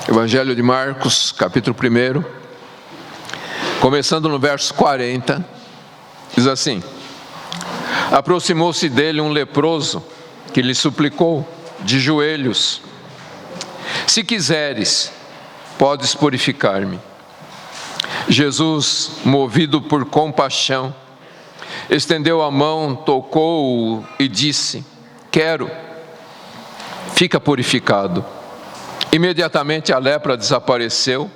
Evangelho de Marcos, capítulo 1, começando no verso 40, diz assim: aproximou-se dele um leproso, que lhe suplicou, de joelhos: se quiseres, podes purificar-me. Jesus, movido por compaixão, estendeu a mão, tocou-o e disse: quero, fica purificado. Imediatamente a lepra desapareceu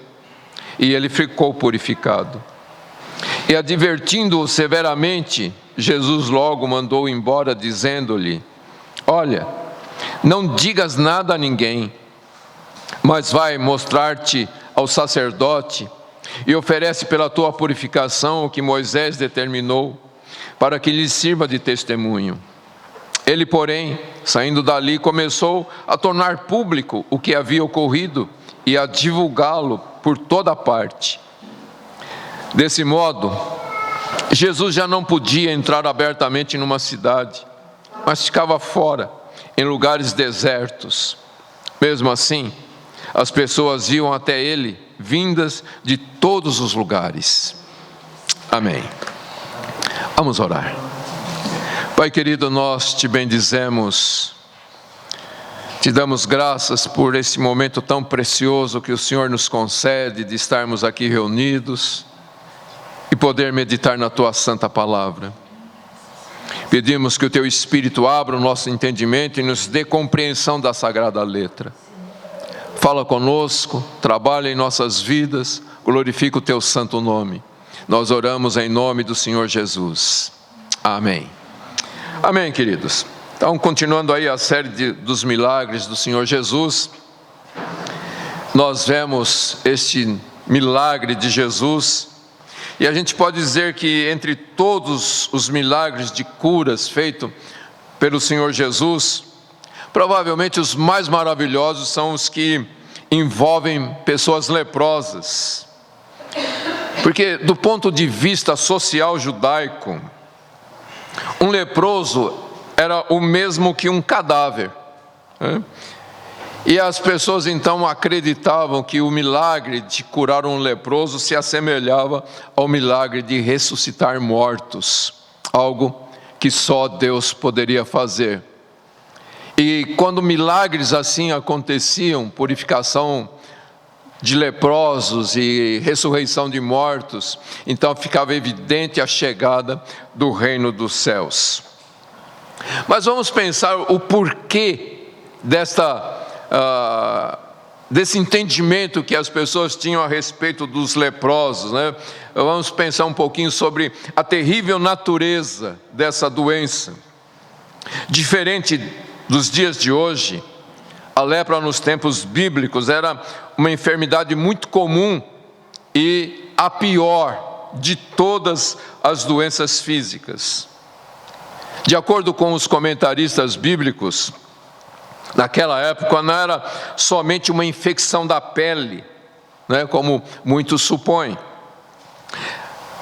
e ele ficou purificado. E advertindo-o severamente, Jesus logo mandou embora, dizendo-lhe: olha, não digas nada a ninguém, mas vai mostrar-te ao sacerdote e oferece pela tua purificação o que Moisés determinou, para que lhe sirva de testemunho. Ele, porém, saindo dali, começou a tornar público o que havia ocorrido e a divulgá-lo por toda parte. Desse modo, Jesus já não podia entrar abertamente numa cidade, mas ficava fora, em lugares desertos. Mesmo assim, as pessoas iam até ele, vindas de todos os lugares. Amém. Vamos orar. Pai querido, nós te bendizemos, te damos graças por esse momento tão precioso que o Senhor nos concede de estarmos aqui reunidos e poder meditar na tua santa palavra. Pedimos que o teu Espírito abra o nosso entendimento e nos dê compreensão da sagrada letra. Fala conosco, trabalha em nossas vidas, glorifica o teu santo nome. Nós oramos em nome do Senhor Jesus. Amém. Amém, queridos. Então, continuando aí a série dos milagres do Senhor Jesus, nós vemos este milagre de Jesus, e a gente pode dizer que entre todos os milagres de curas feitos pelo Senhor Jesus, provavelmente os mais maravilhosos são os que envolvem pessoas leprosas. Porque do ponto de vista social judaico, um leproso era o mesmo que um cadáver, né? E as pessoas então acreditavam que o milagre de curar um leproso se assemelhava ao milagre de ressuscitar mortos, algo que só Deus poderia fazer. E quando milagres assim aconteciam, purificação de leprosos e ressurreição de mortos, então ficava evidente a chegada do reino dos céus. Mas vamos pensar o porquê desse entendimento que as pessoas tinham a respeito dos leprosos, né? Vamos pensar um pouquinho sobre a terrível natureza dessa doença. Diferente dos dias de hoje, a lepra nos tempos bíblicos era uma enfermidade muito comum e a pior de todas as doenças físicas. De acordo com os comentaristas bíblicos, naquela época não era somente uma infecção da pele, né, como muitos supõem.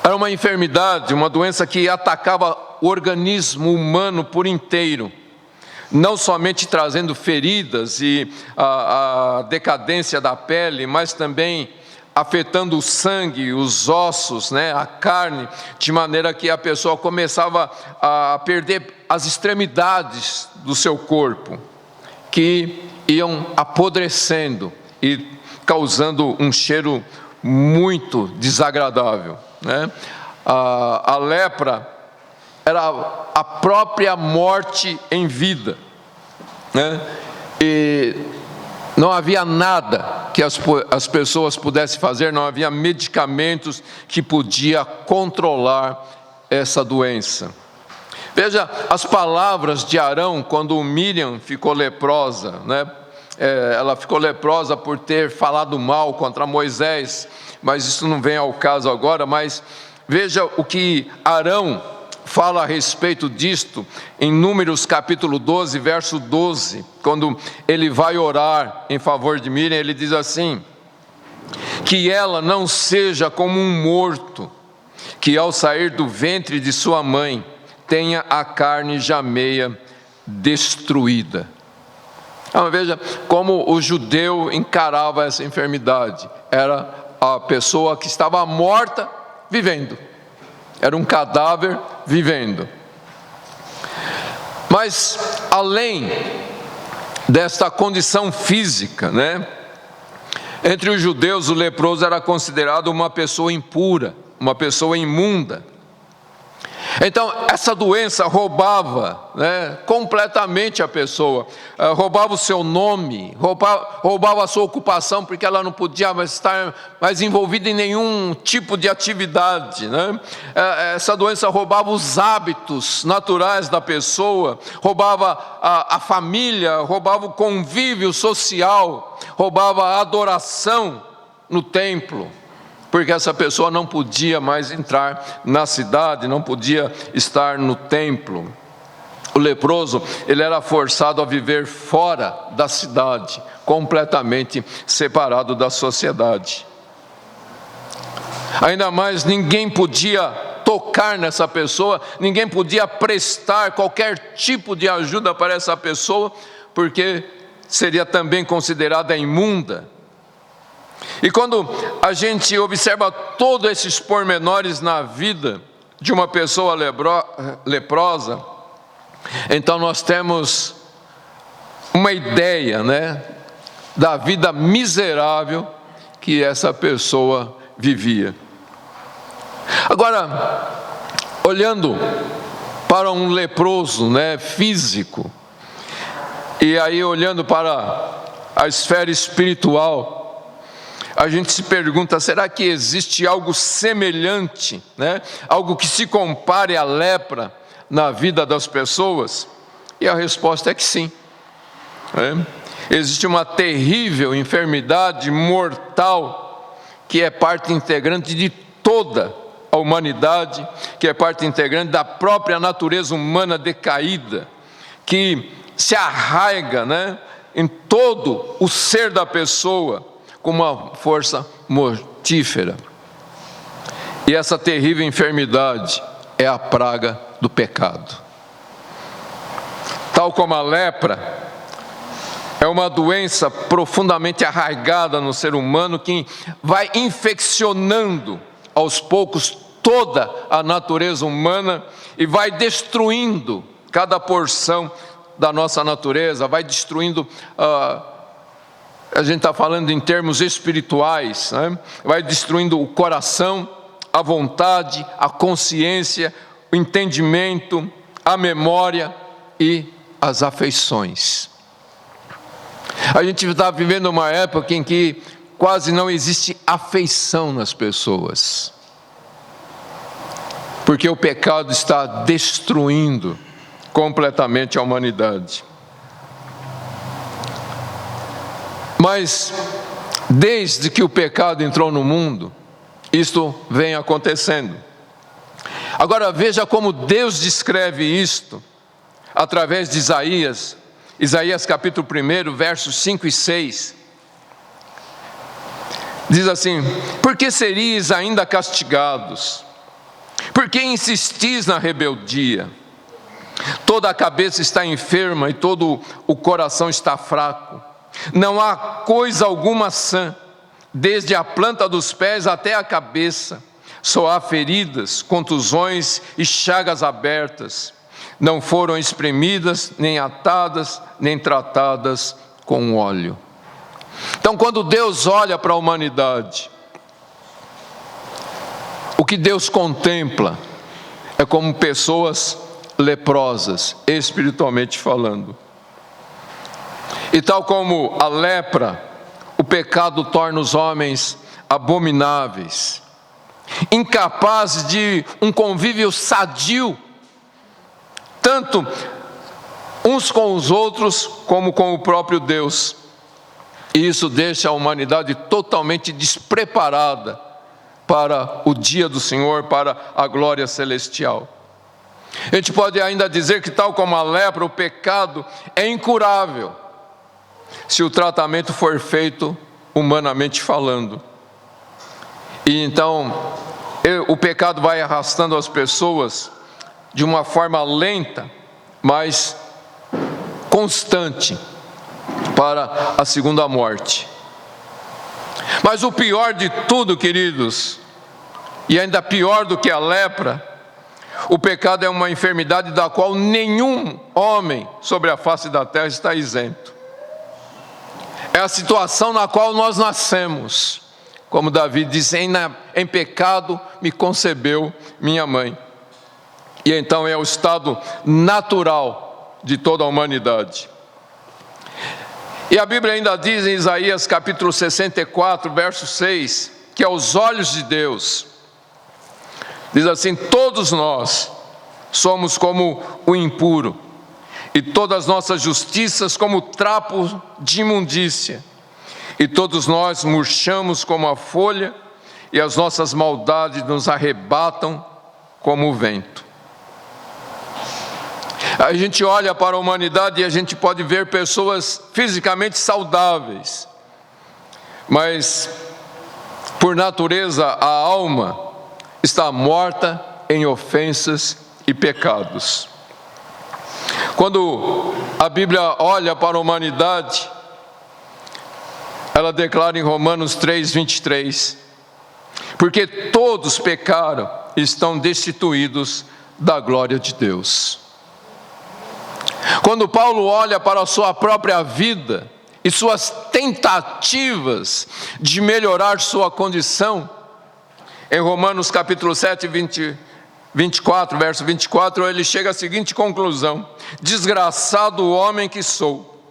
Era uma enfermidade, uma doença que atacava o organismo humano por inteiro, não somente trazendo feridas e a decadência da pele, mas também afetando o sangue, os ossos, né, a carne, de maneira que a pessoa começava a perder as extremidades do seu corpo, que iam apodrecendo e causando um cheiro muito desagradável, né? A lepra era a própria morte em vida, né? E não havia nada que as pessoas pudessem fazer, não havia medicamentos que podia controlar essa doença. Veja as palavras de Arão quando Miriam ficou leprosa, né? Ela ficou leprosa por ter falado mal contra Moisés, mas isso não vem ao caso agora. Mas veja o que Arão fala a respeito disto em Números capítulo 12, verso 12, quando ele vai orar em favor de Miriam. Ele diz assim: que ela não seja como um morto, que ao sair do ventre de sua mãe tenha a carne já meia destruída. Então, veja como o judeu encarava essa enfermidade. Era a pessoa que estava morta vivendo. Era um cadáver vivendo. Mas, além desta condição física, entre os judeus, o leproso era considerado uma pessoa impura, uma pessoa imunda. Então, essa doença roubava completamente a pessoa, roubava o seu nome, roubava a sua ocupação, porque ela não podia mais estar mais envolvida em nenhum tipo de atividade. Essa doença roubava os hábitos naturais da pessoa, roubava a família, roubava o convívio social, roubava a adoração no templo. Porque essa pessoa não podia mais entrar na cidade, não podia estar no templo. O leproso, ele era forçado a viver fora da cidade, completamente separado da sociedade. Ainda mais, ninguém podia tocar nessa pessoa, ninguém podia prestar qualquer tipo de ajuda para essa pessoa, porque seria também considerada imunda. E quando a gente observa todos esses pormenores na vida de uma pessoa leprosa, então nós temos uma ideia, da vida miserável que essa pessoa vivia. Agora, olhando para um leproso, físico, e aí olhando para a esfera espiritual, a gente se pergunta, será que existe algo semelhante, algo que se compare à lepra na vida das pessoas? E a resposta é que sim. Existe uma terrível enfermidade mortal que é parte integrante de toda a humanidade, que é parte integrante da própria natureza humana decaída, que se arraiga, em todo o ser da pessoa, com uma força mortífera. E essa terrível enfermidade é a praga do pecado. Tal como a lepra, é uma doença profundamente arraigada no ser humano que vai infeccionando aos poucos toda a natureza humana e vai destruindo cada porção da nossa natureza, vai destruindo a gente está falando em termos espirituais, vai destruindo o coração, a vontade, a consciência, o entendimento, a memória e as afeições. A gente está vivendo uma época em que quase não existe afeição nas pessoas, porque o pecado está destruindo completamente a humanidade. Mas, desde que o pecado entrou no mundo, isto vem acontecendo. Agora veja como Deus descreve isto, através de Isaías capítulo 1, versos 5 e 6. Diz assim: por que seríeis ainda castigados? Por que insistis na rebeldia? Toda a cabeça está enferma e todo o coração está fraco. Não há coisa alguma sã, desde a planta dos pés até a cabeça. Só há feridas, contusões e chagas abertas. Não foram espremidas, nem atadas, nem tratadas com óleo. Então, quando Deus olha para a humanidade, o que Deus contempla é como pessoas leprosas, espiritualmente falando. E tal como a lepra, o pecado torna os homens abomináveis, incapazes de um convívio sadio, tanto uns com os outros, como com o próprio Deus. E isso deixa a humanidade totalmente despreparada para o dia do Senhor, para a glória celestial. A gente pode ainda dizer que, tal como a lepra, o pecado é incurável, se o tratamento for feito humanamente falando. E então, o pecado vai arrastando as pessoas de uma forma lenta, mas constante, para a segunda morte. Mas o pior de tudo, queridos, e ainda pior do que a lepra, o pecado é uma enfermidade da qual nenhum homem sobre a face da terra está isento. É a situação na qual nós nascemos. Como Davi diz, em pecado me concebeu minha mãe. E então é o estado natural de toda a humanidade. E a Bíblia ainda diz em Isaías capítulo 64, verso 6, que aos olhos de Deus, diz assim: todos nós somos como o impuro, e todas as nossas justiças como trapo de imundícia, e todos nós murchamos como a folha, e as nossas maldades nos arrebatam como o vento. A gente olha para a humanidade e a gente pode ver pessoas fisicamente saudáveis, mas por natureza a alma está morta em ofensas e pecados. Quando a Bíblia olha para a humanidade, ela declara em Romanos 3:23, porque todos pecaram e estão destituídos da glória de Deus. Quando Paulo olha para a sua própria vida e suas tentativas de melhorar sua condição, em Romanos capítulo 7, 24, verso 24, ele chega à seguinte conclusão: desgraçado o homem que sou,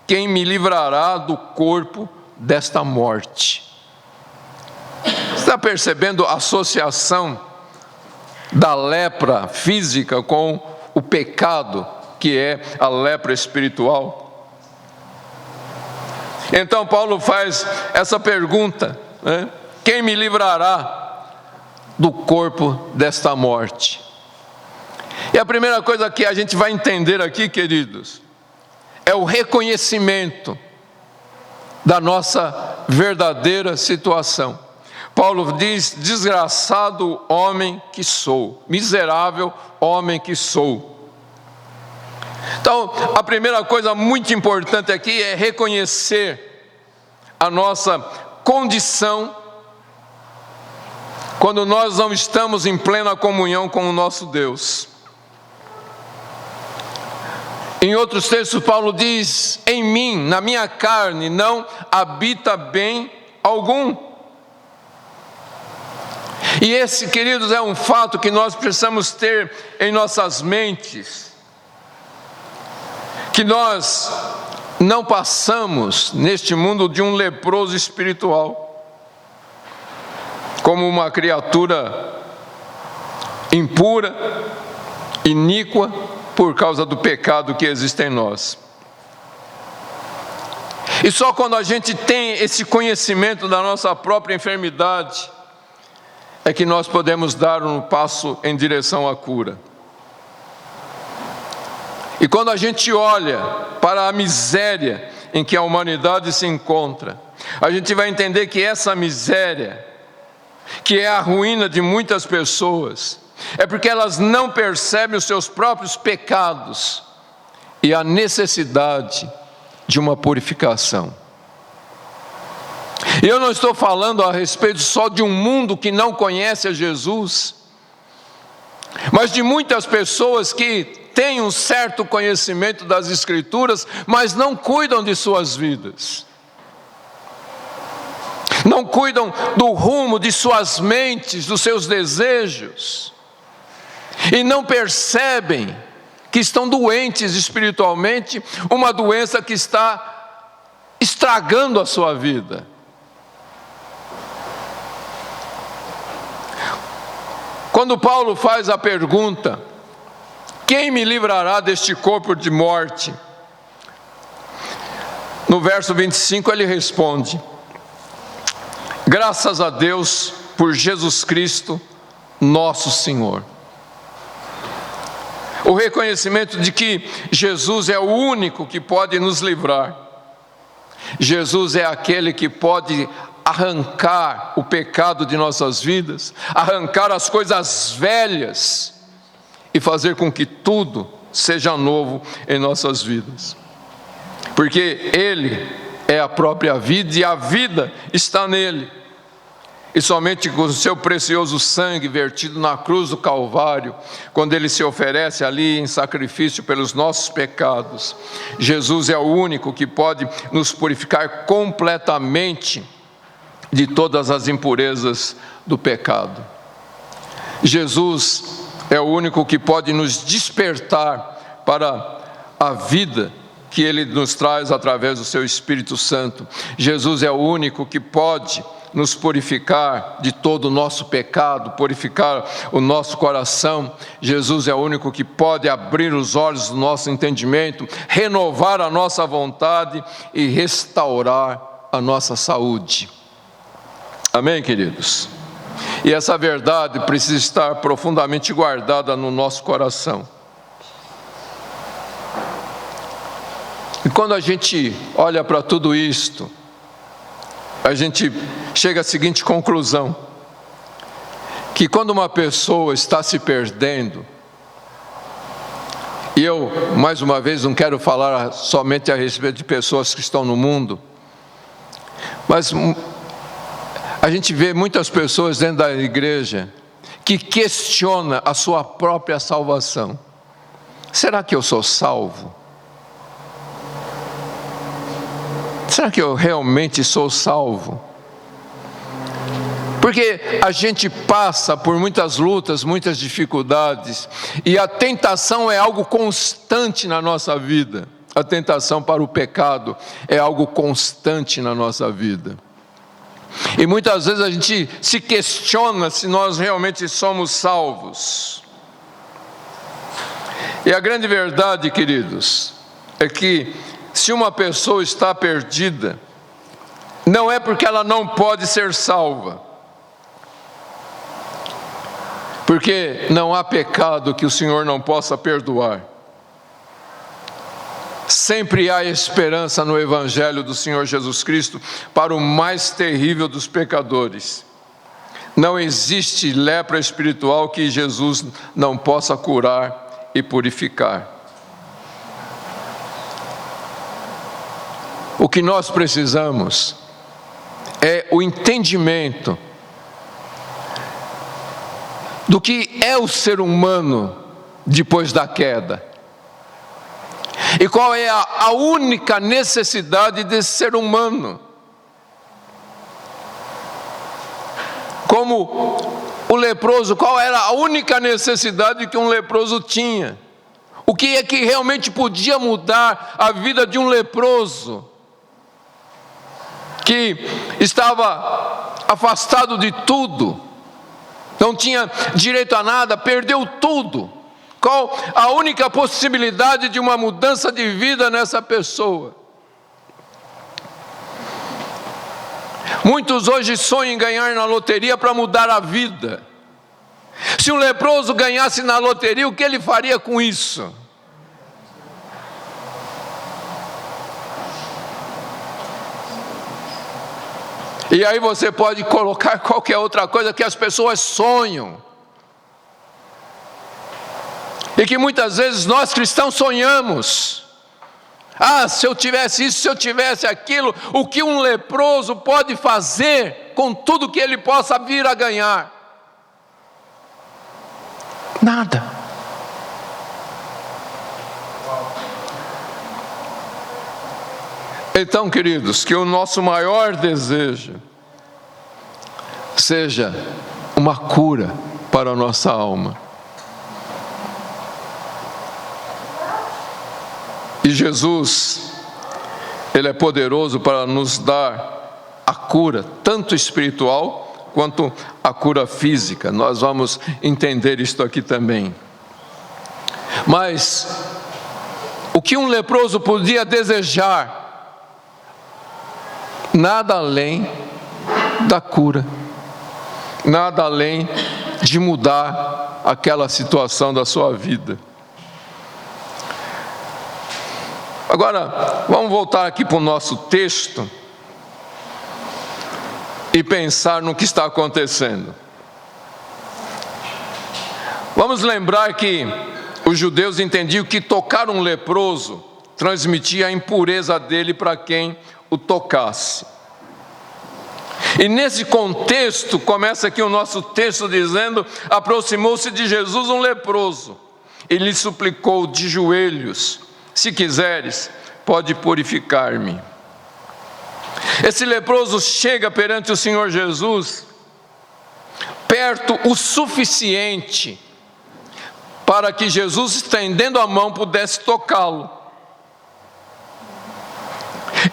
quem me livrará do corpo desta morte? Você está percebendo a associação da lepra física com o pecado, que é a lepra espiritual? Então Paulo faz essa pergunta, né? Quem me livrará do corpo desta morte? E a primeira coisa que a gente vai entender aqui, queridos, é o reconhecimento da nossa verdadeira situação. Paulo diz: desgraçado homem que sou, miserável homem que sou. Então, a primeira coisa muito importante aqui é reconhecer a nossa condição quando nós não estamos em plena comunhão com o nosso Deus. Em outros textos, Paulo diz: em mim, na minha carne, não habita bem algum. E esse, queridos, é um fato que nós precisamos ter em nossas mentes, que nós não passamos neste mundo de um leproso espiritual, como uma criatura impura, iníqua, por causa do pecado que existe em nós. E só quando a gente tem esse conhecimento da nossa própria enfermidade, é que nós podemos dar um passo em direção à cura. E quando a gente olha para a miséria em que a humanidade se encontra, a gente vai entender que essa miséria, que é a ruína de muitas pessoas, é porque elas não percebem os seus próprios pecados e a necessidade de uma purificação. E eu não estou falando a respeito só de um mundo que não conhece a Jesus, mas de muitas pessoas que têm um certo conhecimento das Escrituras, mas não cuidam de suas vidas, não cuidam do rumo de suas mentes, dos seus desejos, e não percebem que estão doentes espiritualmente, uma doença que está estragando a sua vida. Quando Paulo faz a pergunta: quem me livrará deste corpo de morte? No verso 25 ele responde: graças a Deus por Jesus Cristo, nosso Senhor. O reconhecimento de que Jesus é o único que pode nos livrar. Jesus é aquele que pode arrancar o pecado de nossas vidas, arrancar as coisas velhas e fazer com que tudo seja novo em nossas vidas. porque Ele é a própria vida e a vida está nele. E somente com o seu precioso sangue vertido na cruz do Calvário, quando Ele se oferece ali em sacrifício pelos nossos pecados, Jesus é o único que pode nos purificar completamente de todas as impurezas do pecado. Jesus é o único que pode nos despertar para a vida que Ele nos traz através do seu Espírito Santo. Jesus é o único que pode nos purificar de todo o nosso pecado, purificar o nosso coração. Jesus é o único que pode abrir os olhos do nosso entendimento, renovar a nossa vontade e restaurar a nossa saúde. Amém, queridos? E essa verdade precisa estar profundamente guardada no nosso coração. E quando a gente olha para tudo isto, a gente chega à seguinte conclusão: que quando uma pessoa está se perdendo, e eu, mais uma vez, não quero falar somente a respeito de pessoas que estão no mundo, mas a gente vê muitas pessoas dentro da igreja que questionam a sua própria salvação. Será que eu sou salvo? Será que eu realmente sou salvo? Porque a gente passa por muitas lutas, muitas dificuldades, e a tentação é algo constante na nossa vida. A tentação para o pecado é algo constante na nossa vida. E muitas vezes a gente se questiona se nós realmente somos salvos. E a grande verdade, queridos, é que se uma pessoa está perdida, não é porque ela não pode ser salva, porque não há pecado que o Senhor não possa perdoar. Sempre há esperança no Evangelho do Senhor Jesus Cristo para o mais terrível dos pecadores. Não existe lepra espiritual que Jesus não possa curar e purificar. O que nós precisamos é o entendimento do que é o ser humano depois da queda. E qual é a única necessidade desse ser humano? Como o leproso, qual era a única necessidade que um leproso tinha? O que é que realmente podia mudar a vida de um leproso que estava afastado de tudo, não tinha direito a nada, perdeu tudo? Qual a única possibilidade de uma mudança de vida nessa pessoa? Muitos hoje sonham em ganhar na loteria para mudar a vida. Se um leproso ganhasse na loteria, o que ele faria com isso? E aí você pode colocar qualquer outra coisa que as pessoas sonham. E que muitas vezes nós cristãos sonhamos. Ah, se eu tivesse isso, se eu tivesse aquilo, o que um leproso pode fazer com tudo que ele possa vir a ganhar? Nada. Então, queridos, que o nosso maior desejo seja uma cura para a nossa alma. E Jesus, Ele é poderoso para nos dar a cura, tanto espiritual quanto a cura física. Nós vamos entender isto aqui também. Mas o que um leproso podia desejar? Nada além da cura, nada além de mudar aquela situação da sua vida. Agora, vamos voltar aqui para o nosso texto e pensar no que está acontecendo. Vamos lembrar que os judeus entendiam que tocar um leproso transmitia a impureza dele para quem o tocasse. E nesse contexto, começa aqui o nosso texto dizendo: aproximou-se de Jesus um leproso, e lhe suplicou de joelhos: se quiseres, pode purificar-me. Esse leproso chega perante o Senhor Jesus, perto o suficiente para que Jesus, estendendo a mão, pudesse tocá-lo.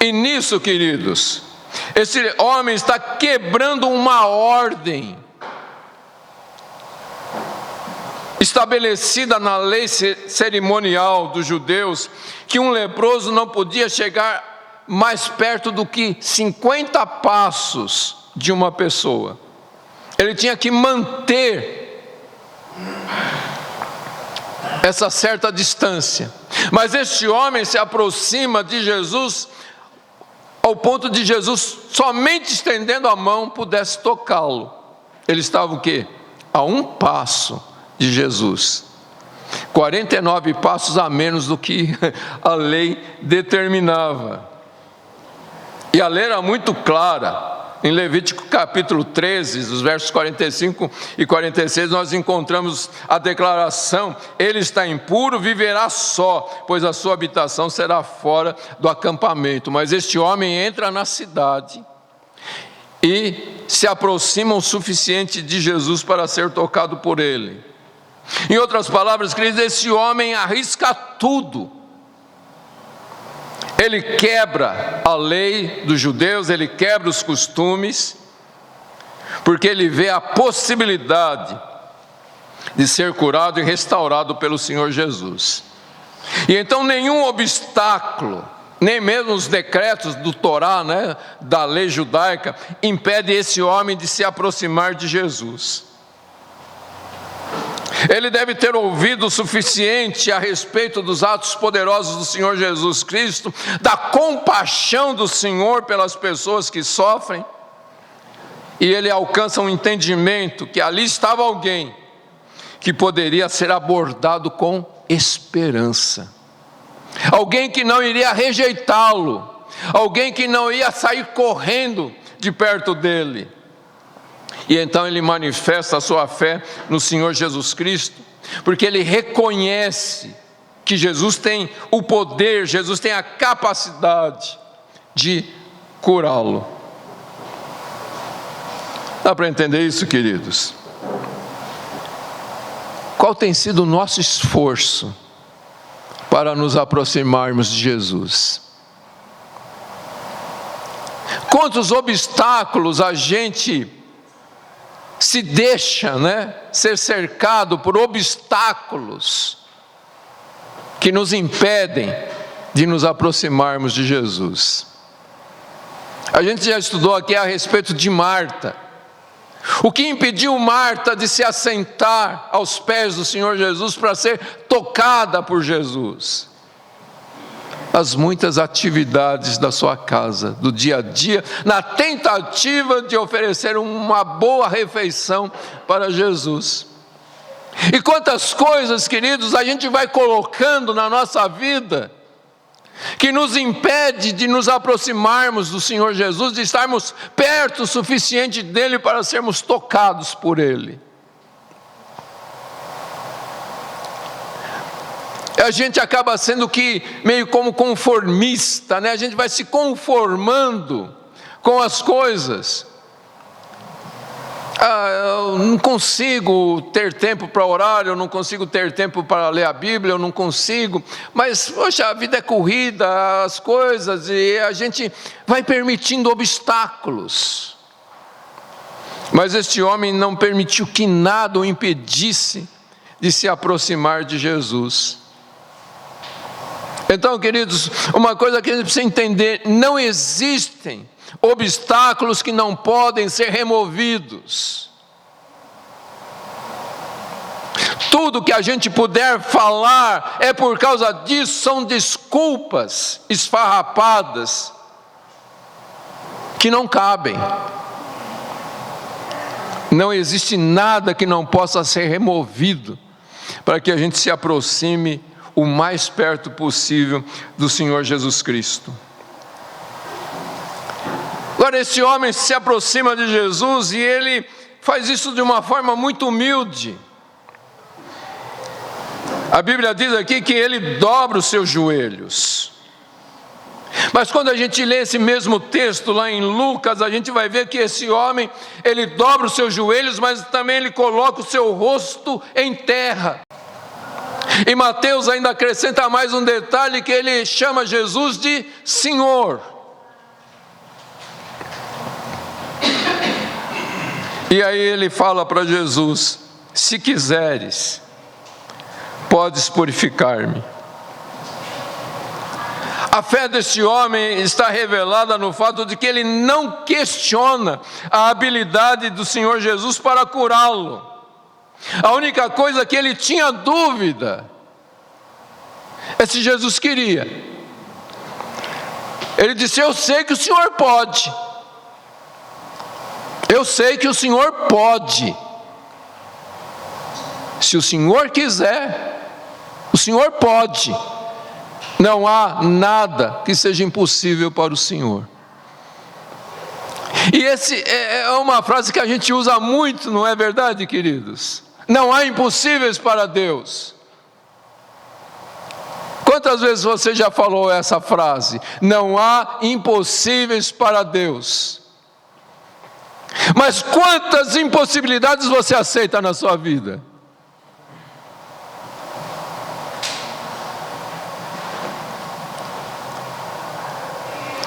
E nisso, queridos, esse homem está quebrando uma ordem estabelecida na lei cerimonial dos judeus, que um leproso não podia chegar mais perto do que 50 passos de uma pessoa. Ele tinha que manter essa certa distância. Mas este homem se aproxima de Jesus ao ponto de Jesus, somente estendendo a mão, pudesse tocá-lo. Ele estava o quê? A um passo de Jesus. 49 passos a menos do que a lei determinava. E a lei era muito clara. Em Levítico capítulo 13, dos versos 45 e 46, nós encontramos a declaração: ele está impuro, viverá só, pois a sua habitação será fora do acampamento. Mas este homem entra na cidade e se aproxima o suficiente de Jesus para ser tocado por ele. Em outras palavras, queridos, esse homem arrisca tudo. Ele quebra a lei dos judeus, ele quebra os costumes, porque ele vê a possibilidade de ser curado e restaurado pelo Senhor Jesus. E então nenhum obstáculo, nem mesmo os decretos do Torá, da lei judaica, impede esse homem de se aproximar de Jesus. Ele deve ter ouvido o suficiente a respeito dos atos poderosos do Senhor Jesus Cristo, da compaixão do Senhor pelas pessoas que sofrem, e ele alcança um entendimento que ali estava alguém que poderia ser abordado com esperança, alguém que não iria rejeitá-lo, alguém que não ia sair correndo de perto dele. E então ele manifesta a sua fé no Senhor Jesus Cristo, porque ele reconhece que Jesus tem o poder, Jesus tem a capacidade de curá-lo. Dá para entender isso, queridos? Qual tem sido o nosso esforço para nos aproximarmos de Jesus? Quantos obstáculos a gente se deixa, ser cercado por obstáculos que nos impedem de nos aproximarmos de Jesus. A gente já estudou aqui a respeito de Marta. O que impediu Marta de se assentar aos pés do Senhor Jesus para ser tocada por Jesus? As muitas atividades da sua casa, do dia a dia, na tentativa de oferecer uma boa refeição para Jesus. E quantas coisas, queridos, a gente vai colocando na nossa vida que nos impede de nos aproximarmos do Senhor Jesus, de estarmos perto o suficiente dele para sermos tocados por ele. A gente acaba sendo meio como conformista, A gente vai se conformando com as coisas. Eu não consigo ter tempo para orar, eu não consigo ter tempo para ler a Bíblia, eu não consigo. Mas, poxa, a vida é corrida, as coisas, e a gente vai permitindo obstáculos. Mas este homem não permitiu que nada o impedisse de se aproximar de Jesus. Então, queridos, uma coisa que a gente precisa entender: não existem obstáculos que não podem ser removidos. Tudo que a gente puder falar é por causa disso, são desculpas esfarrapadas que não cabem. Não existe nada que não possa ser removido para que a gente se aproxime o mais perto possível do Senhor Jesus Cristo. Agora, esse homem se aproxima de Jesus e ele faz isso de uma forma muito humilde. A Bíblia diz aqui que ele dobra os seus joelhos. Mas quando a gente lê esse mesmo texto lá em Lucas, a gente vai ver que esse homem, ele dobra os seus joelhos, mas também ele coloca o seu rosto em terra. E Mateus ainda acrescenta mais um detalhe, que ele chama Jesus de Senhor. E aí ele fala para Jesus: se quiseres, podes purificar-me. A fé desse homem está revelada no fato de que ele não questiona a habilidade do Senhor Jesus para curá-lo. A única coisa que ele tinha dúvida é se Jesus queria. Ele disse: eu sei que o Senhor pode. Eu sei que o Senhor pode. Se o Senhor quiser, o Senhor pode. Não há nada que seja impossível para o Senhor. E essa é uma frase que a gente usa muito, não é verdade, queridos? Não há impossíveis para Deus. Quantas vezes você já falou essa frase? Não há impossíveis para Deus. Mas quantas impossibilidades você aceita na sua vida?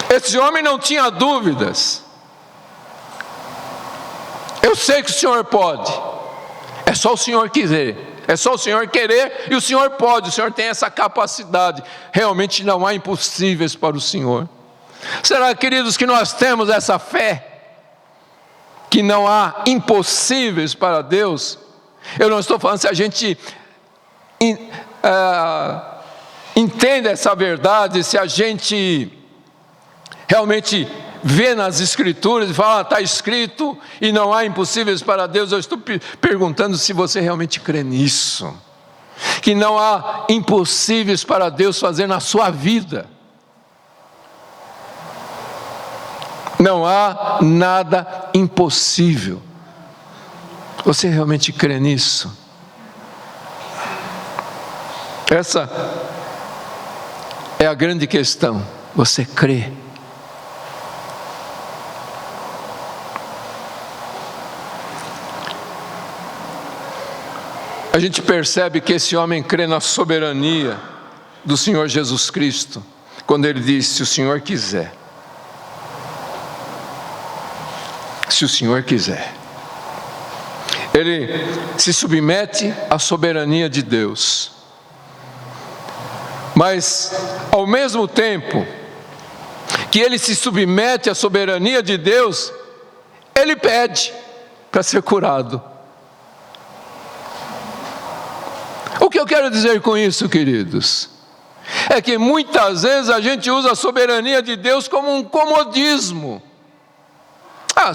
Esse homem não tinha dúvidas. Eu sei que o Senhor pode. É só o Senhor quiser. É só o Senhor querer e o Senhor pode. O Senhor tem essa capacidade. Realmente não há impossíveis para o Senhor. Será, queridos, que nós temos essa fé? Que não há impossíveis para Deus? Eu não estou falando se a gente entende essa verdade, se a gente realmente vê nas Escrituras e fala: está escrito e não há impossíveis para Deus. Eu estou perguntando se você realmente crê nisso, que não há impossíveis para Deus fazer na sua vida. Não há nada impossível. Você realmente crê nisso? Essa é a grande questão. Você crê? A gente percebe que esse homem crê na soberania do Senhor Jesus Cristo, quando ele diz: se o Senhor quiser. Se o Senhor quiser. Ele se submete à soberania de Deus. Mas, ao mesmo tempo que ele se submete à soberania de Deus, ele pede para ser curado. O que eu quero dizer com isso, queridos? É que muitas vezes a gente usa a soberania de Deus como um comodismo.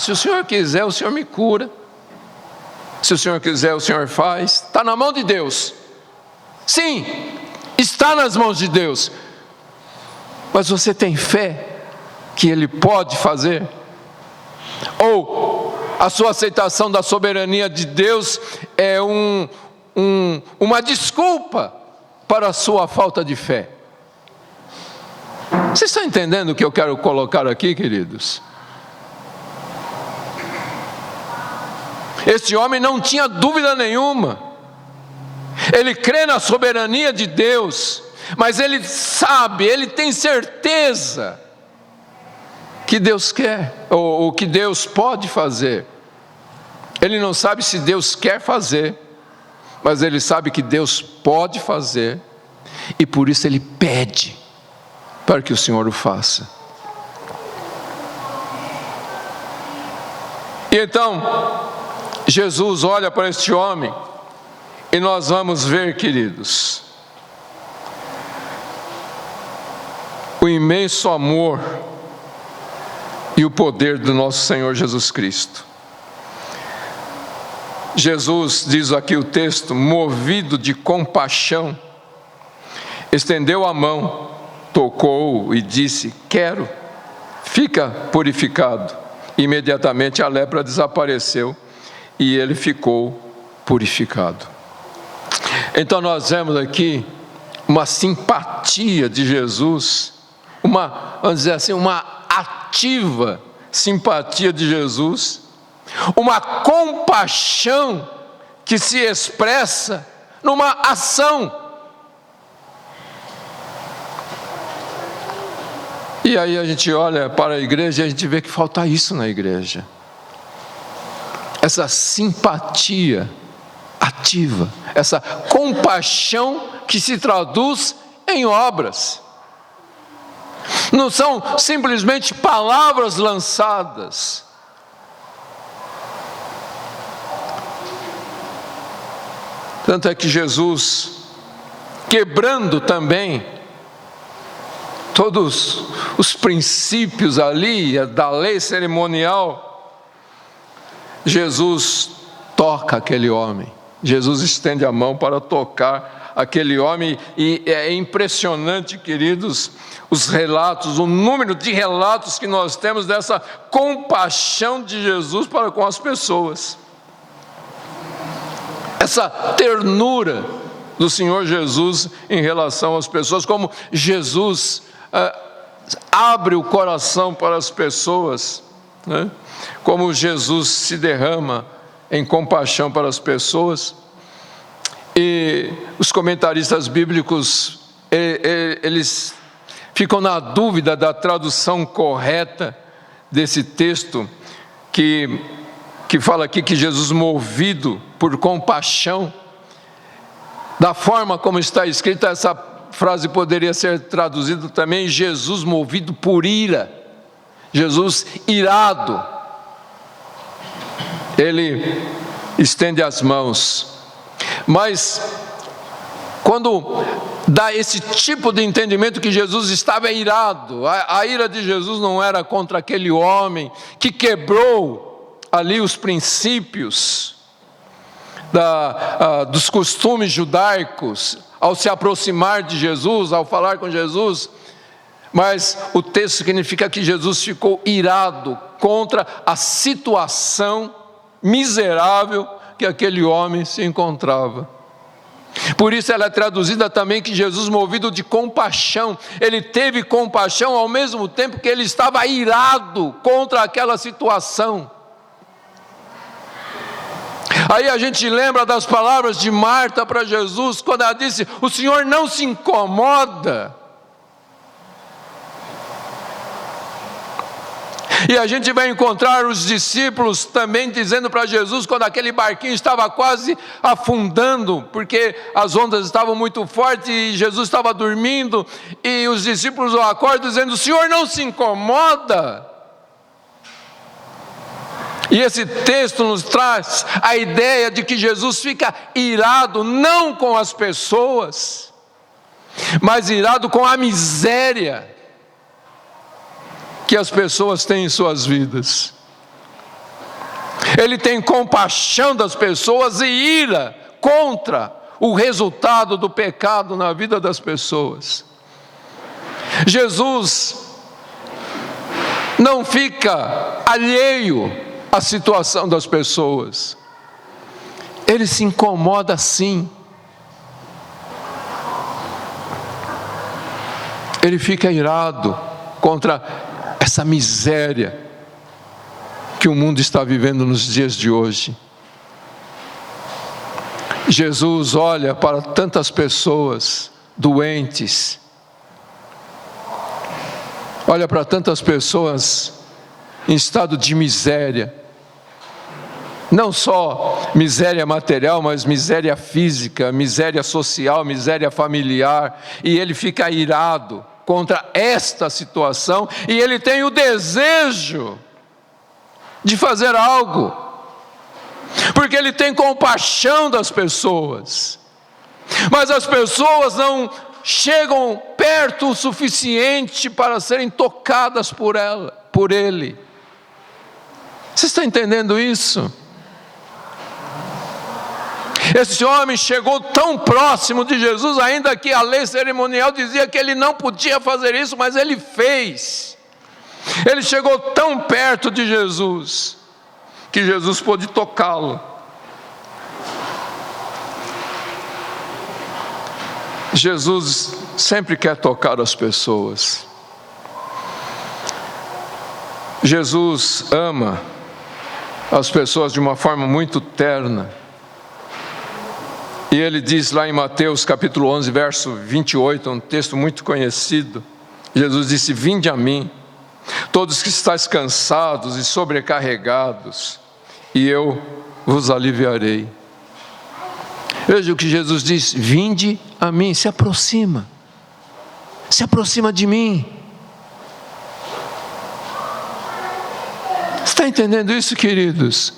Se o Senhor quiser, o Senhor me cura. Se o Senhor quiser, o Senhor faz. Está na mão de Deus. Sim, está nas mãos de Deus. Mas você tem fé que Ele pode fazer? Ou a sua aceitação da soberania de Deus é uma desculpa para a sua falta de fé? Vocês estão entendendo o que eu quero colocar aqui, queridos? Este homem não tinha dúvida nenhuma. Ele crê na soberania de Deus, mas ele sabe, ele tem certeza que Deus quer, ou que Deus pode fazer. Ele não sabe se Deus quer fazer, mas ele sabe que Deus pode fazer, e por isso ele pede para que o Senhor o faça. E então Jesus olha para este homem, e nós vamos ver, queridos, o imenso amor e o poder do nosso Senhor Jesus Cristo. Jesus, diz aqui o texto, movido de compaixão, estendeu a mão, tocou e disse: quero, fica purificado. Imediatamente a lepra desapareceu e ele ficou purificado. Então nós vemos aqui uma simpatia de Jesus, vamos dizer assim, uma ativa simpatia de Jesus, uma compaixão que se expressa numa ação. E aí a gente olha para a igreja e a gente vê que falta isso na igreja. Essa simpatia ativa, essa compaixão que se traduz em obras. Não são simplesmente palavras lançadas. Tanto é que Jesus, quebrando também todos os princípios ali da lei cerimonial, Jesus toca aquele homem. Jesus estende a mão para tocar aquele homem, e é impressionante, queridos, os relatos, o número de relatos que nós temos dessa compaixão de Jesus para com as pessoas. Essa ternura do Senhor Jesus em relação às pessoas, como Jesus abre o coração para as pessoas, né? Como Jesus se derrama em compaixão para as pessoas. E os comentaristas bíblicos, eles ficam na dúvida da tradução correta desse texto, que fala aqui que Jesus, movido por compaixão, da forma como está escrita, essa frase poderia ser traduzida também: Jesus movido por ira, Jesus irado. Ele estende as mãos, mas quando dá esse tipo de entendimento que Jesus estava irado, a ira de Jesus não era contra aquele homem que quebrou ali os princípios dos costumes judaicos ao se aproximar de Jesus, ao falar com Jesus, mas o texto significa que Jesus ficou irado contra a situação miserável que aquele homem se encontrava. Por isso ela é traduzida também que Jesus, movido de compaixão, ele teve compaixão ao mesmo tempo que ele estava irado contra aquela situação. Aí a gente lembra das palavras de Marta para Jesus, quando ela disse: o Senhor não se incomoda. E a gente vai encontrar os discípulos também dizendo para Jesus, quando aquele barquinho estava quase afundando, porque as ondas estavam muito fortes e Jesus estava dormindo, e os discípulos o acordam dizendo: o Senhor não se incomoda. E esse texto nos traz a ideia de que Jesus fica irado não com as pessoas, mas irado com a miséria que as pessoas têm em suas vidas. Ele tem compaixão das pessoas e ira contra o resultado do pecado na vida das pessoas. Jesus não fica alheio à situação das pessoas. Ele se incomoda sim. Ele fica irado contra essa miséria que o mundo está vivendo nos dias de hoje. Jesus olha para tantas pessoas doentes, olha para tantas pessoas em estado de miséria, não só miséria material, mas miséria física, miséria social, miséria familiar, e ele fica irado contra esta situação, e ele tem o desejo de fazer algo, porque ele tem compaixão das pessoas, mas as pessoas não chegam perto o suficiente para serem tocadas por ele. Você está entendendo isso? Esse homem chegou tão próximo de Jesus, ainda que a lei cerimonial dizia que ele não podia fazer isso, mas ele fez. Ele chegou tão perto de Jesus, que Jesus pôde tocá-lo. Jesus sempre quer tocar as pessoas. Jesus ama as pessoas de uma forma muito terna. E ele diz lá em Mateus capítulo 11, verso 28, um texto muito conhecido. Jesus disse: vinde a mim, todos que estáis cansados e sobrecarregados, e eu vos aliviarei. Veja o que Jesus diz: vinde a mim, se aproxima de mim. Está entendendo isso, queridos?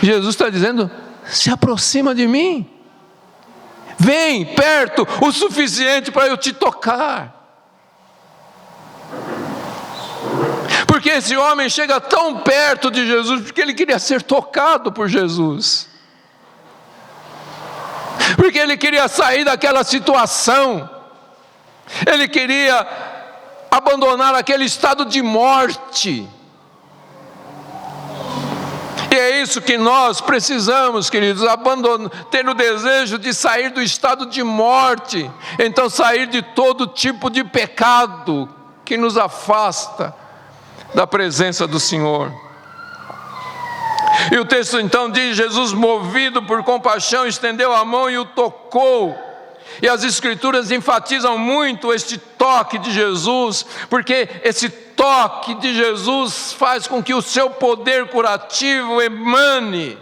Jesus está dizendo: se aproxima de mim, vem perto o suficiente para eu te tocar. Porque esse homem chega tão perto de Jesus, porque ele queria ser tocado por Jesus, porque ele queria sair daquela situação, ele queria abandonar aquele estado de morte. E é isso que nós precisamos, queridos, ter o desejo de sair do estado de morte, então sair de todo tipo de pecado que nos afasta da presença do Senhor. E o texto então diz: Jesus, movido por compaixão, estendeu a mão e o tocou. E as Escrituras enfatizam muito este toque de Jesus, porque esse toque de Jesus faz com que o seu poder curativo emane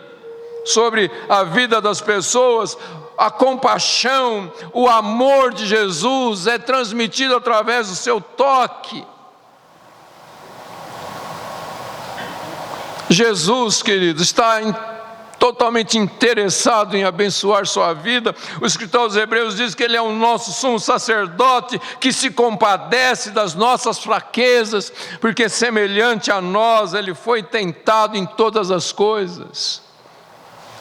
sobre a vida das pessoas. A compaixão, o amor de Jesus é transmitido através do seu toque. Jesus, querido, está totalmente interessado em abençoar sua vida. O escritor aos Hebreus diz que ele é o nosso sumo sacerdote, que se compadece das nossas fraquezas, porque semelhante a nós, ele foi tentado em todas as coisas.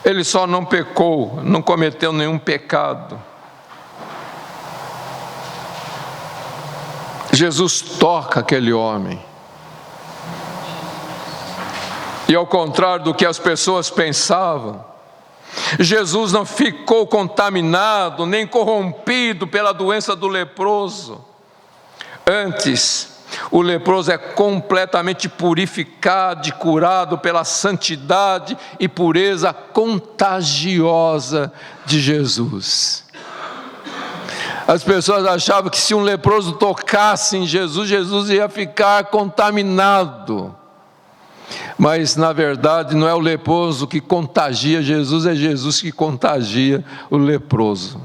Ele só não pecou, não cometeu nenhum pecado. Jesus toca aquele homem. E ao contrário do que as pessoas pensavam, Jesus não ficou contaminado, nem corrompido pela doença do leproso. Antes, o leproso é completamente purificado e curado pela santidade e pureza contagiosa de Jesus. As pessoas achavam que se um leproso tocasse em Jesus, Jesus ia ficar contaminado. Mas na verdade não é o leproso que contagia Jesus, é Jesus que contagia o leproso.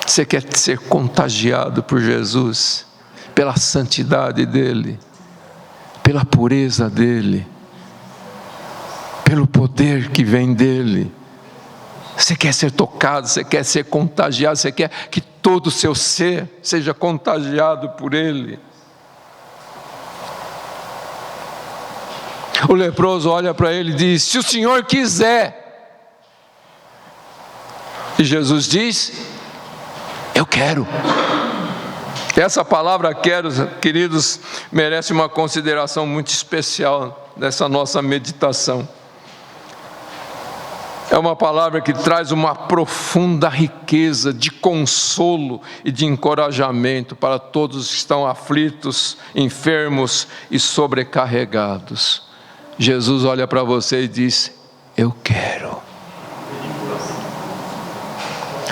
Você quer ser contagiado por Jesus, pela santidade dele, pela pureza dele, pelo poder que vem dele. Você quer ser tocado, você quer ser contagiado, você quer que todo o seu ser seja contagiado por ele. O leproso olha para ele e diz: se o Senhor quiser. E Jesus diz: eu quero. Essa palavra quero, queridos, merece uma consideração muito especial nessa nossa meditação. É uma palavra que traz uma profunda riqueza de consolo e de encorajamento para todos que estão aflitos, enfermos e sobrecarregados. Jesus olha para você e diz: eu quero.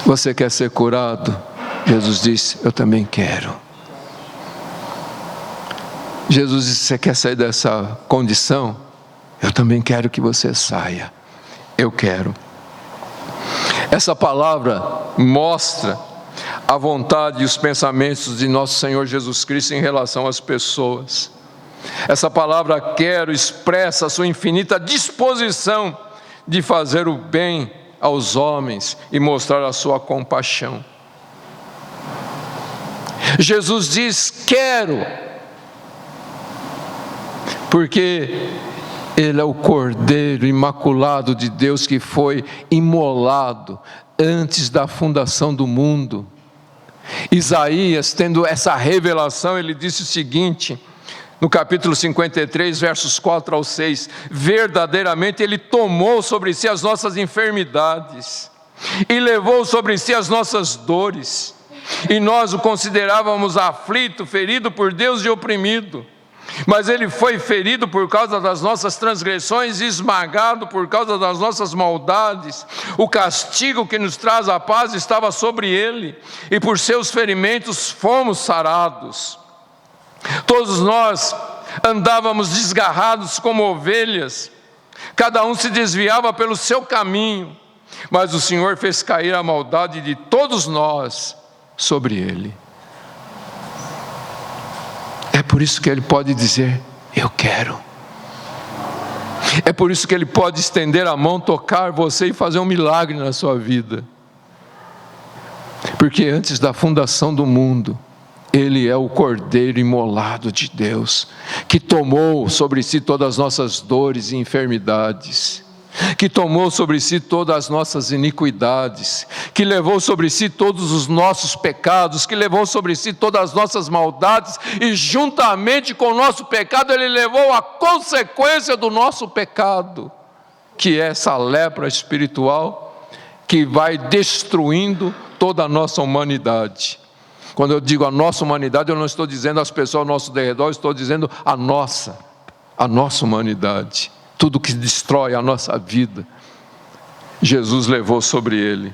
Você quer ser curado? Jesus disse: eu também quero. Jesus disse: você quer sair dessa condição? Eu também quero que você saia. Eu quero. Essa palavra mostra a vontade e os pensamentos de nosso Senhor Jesus Cristo em relação às pessoas. Essa palavra quero expressa a sua infinita disposição de fazer o bem aos homens e mostrar a sua compaixão. Jesus diz: quero, porque Ele é o Cordeiro imaculado de Deus que foi imolado antes da fundação do mundo. Isaías, tendo essa revelação, ele disse o seguinte, no capítulo 53, versos 4 ao 6, verdadeiramente Ele tomou sobre si as nossas enfermidades, e levou sobre si as nossas dores, e nós o considerávamos aflito, ferido por Deus e oprimido, mas Ele foi ferido por causa das nossas transgressões, esmagado por causa das nossas maldades. O castigo que nos traz a paz estava sobre Ele, e por seus ferimentos fomos sarados. Todos nós andávamos desgarrados como ovelhas, cada um se desviava pelo seu caminho, mas o Senhor fez cair a maldade de todos nós sobre Ele. É por isso que Ele pode dizer, eu quero. É por isso que Ele pode estender a mão, tocar você e fazer um milagre na sua vida. Porque antes da fundação do mundo, Ele é o Cordeiro imolado de Deus, que tomou sobre si todas as nossas dores e enfermidades, que tomou sobre si todas as nossas iniquidades, que levou sobre si todos os nossos pecados, que levou sobre si todas as nossas maldades, e juntamente com o nosso pecado, Ele levou a consequência do nosso pecado, que é essa lepra espiritual, que vai destruindo toda a nossa humanidade. Quando eu digo a nossa humanidade, eu não estou dizendo as pessoas ao nosso derredor, eu estou dizendo a nossa humanidade. Tudo que destrói a nossa vida, Jesus levou sobre Ele.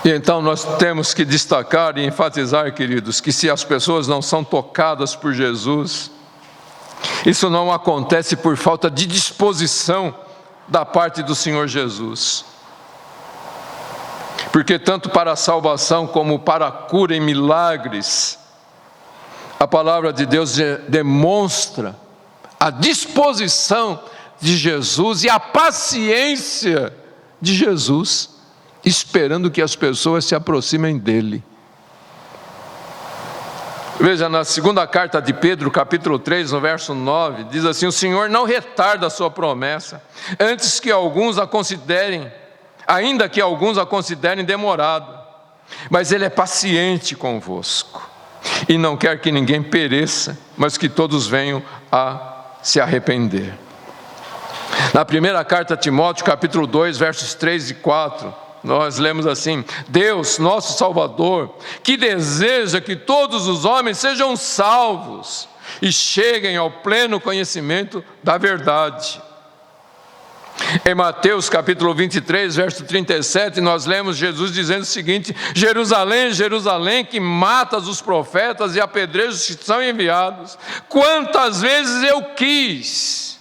E então nós temos que destacar e enfatizar, queridos, que se as pessoas não são tocadas por Jesus, isso não acontece por falta de disposição da parte do Senhor Jesus. Porque tanto para a salvação como para a cura e milagres, a palavra de Deus demonstra a disposição de Jesus e a paciência de Jesus, esperando que as pessoas se aproximem dEle. Veja, na segunda carta de Pedro, capítulo 3, no verso 9, diz assim, o Senhor não retarda a sua promessa, antes que alguns a considerem, ainda que alguns a considerem demorada, mas Ele é paciente convosco, e não quer que ninguém pereça, mas que todos venham a se arrepender. Na primeira carta a Timóteo, capítulo 2, versos 3 e 4, nós lemos assim, Deus, nosso Salvador, que deseja que todos os homens sejam salvos e cheguem ao pleno conhecimento da verdade. Em Mateus capítulo 23, verso 37, nós lemos Jesus dizendo o seguinte, Jerusalém, Jerusalém, que matas os profetas e apedrejas os que são enviados, quantas vezes eu quis,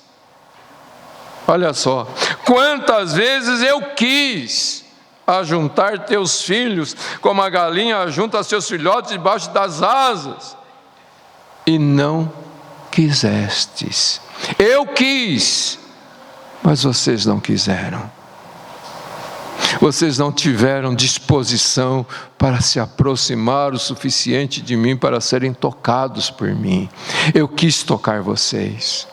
olha só, quantas vezes eu quis ajuntar teus filhos, como a galinha ajunta seus filhotes debaixo das asas, e não quisestes. Eu quis, mas vocês não quiseram. Vocês não tiveram disposição para se aproximar o suficiente de mim para serem tocados por mim. Eu quis tocar vocês,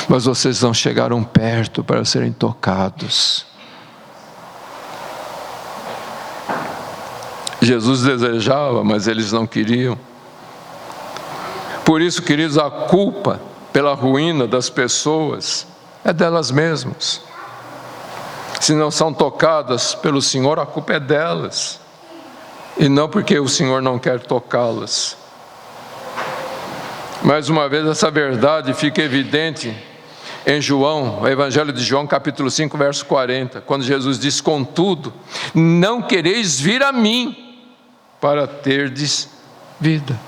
mas vocês não chegaram perto para serem tocados. Jesus desejava, mas eles não queriam. Por isso, queridos, a culpa pela ruína das pessoas é delas mesmas. Se não são tocadas pelo Senhor, a culpa é delas, e não porque o Senhor não quer tocá-las. Mais uma vez essa verdade fica evidente em João, o Evangelho de João, capítulo 5, verso 40, quando Jesus diz, contudo, não quereis vir a mim, para terdes vida.